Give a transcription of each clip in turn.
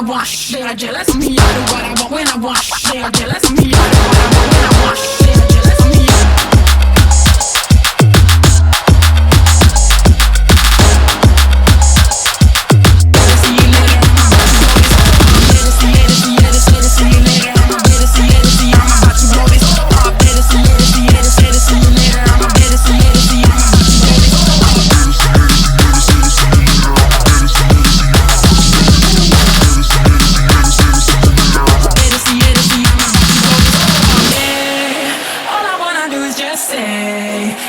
I want. They are jealous of me. I do what I want when I want. They are jealous of me. I do what I want when I want. They are jealous of me.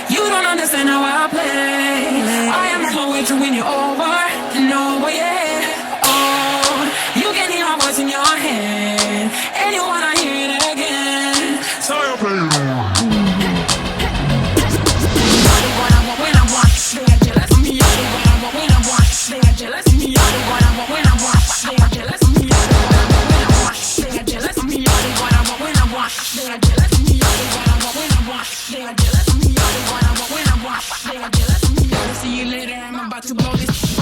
You don't understand how I play. I am not going to win you over. No way, yeah. Oh, you can hear my voice in your head, and you wanna hear it again. So I'll play it on. I do what I want when I want. They are jealous of me. I do what I want when I want. They are jealous of me. I do what I want when I want. They are jealous of me. I do what I want when I want. They are jealous of me. I do what I want when I want. They are jealous of me. I do what I want when I want. They are jealous of me. I do what I want when I want. They are jealous of me. See you later. I'm about to blow this.